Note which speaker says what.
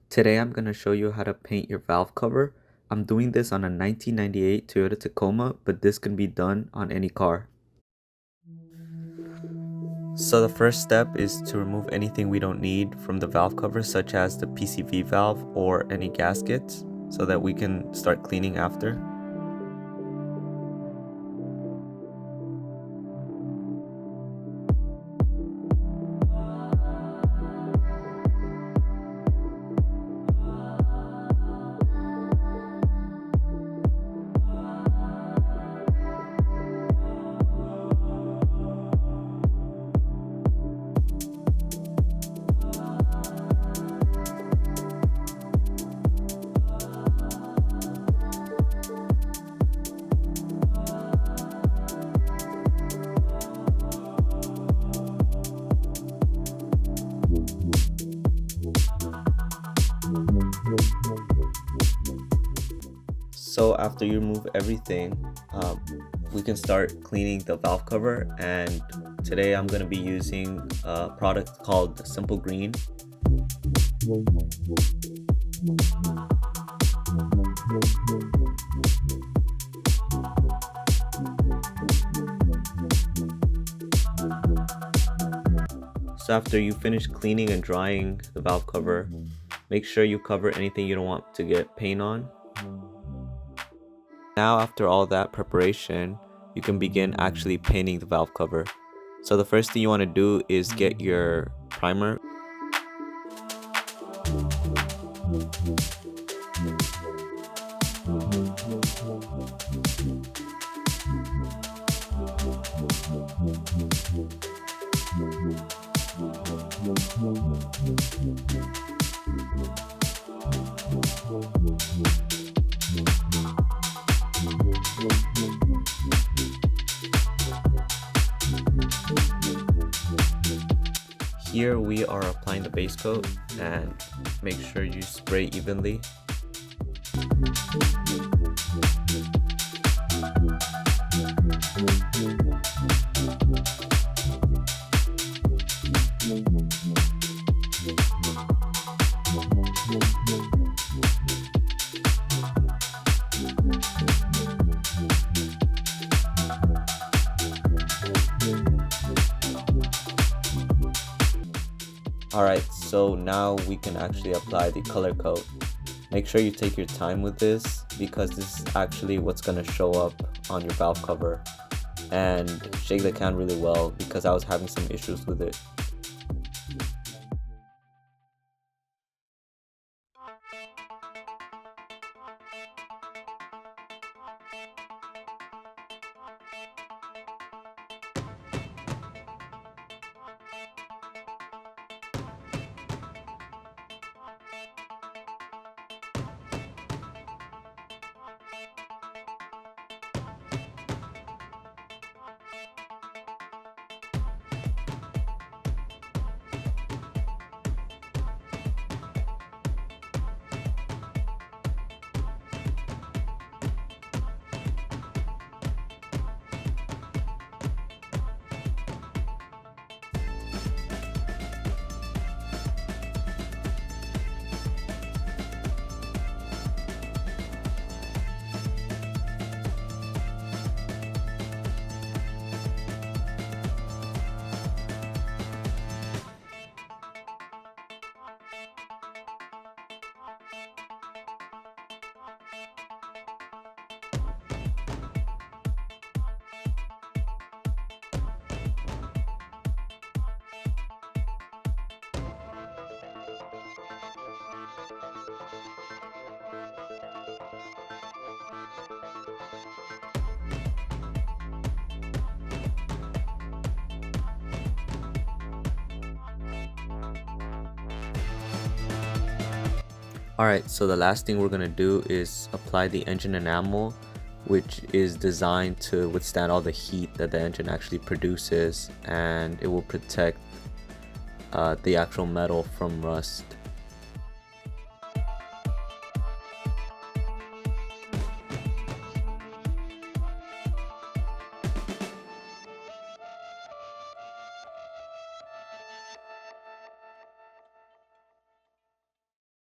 Speaker 1: Today I'm going to show you how to paint your valve cover. I'm doing this on a 1998 Toyota Tacoma, but this can be done on any car. So the first step is to remove anything we don't need from the valve cover, such as the PCV valve or any gaskets, so that we can start cleaning after. So after you remove everything, we can start cleaning the valve cover, and today I'm going to be using a product called Simple Green. So after you finish cleaning and drying the valve cover, make sure you cover anything you don't want to get paint on. Now after all that preparation, you can begin actually painting the valve cover. So the first thing you want to do is get your primer. Here we are applying the base coat, and make sure you spray evenly. Alright, so now we can actually apply the color coat. Make sure you take your time with this, because this is actually what's going to show up on your valve cover. And shake the can really well, because I was having some issues with it. Alright, so the last thing we're going to do is apply the engine enamel, which is designed to withstand all the heat that the engine actually produces, and it will protect the actual metal from rust.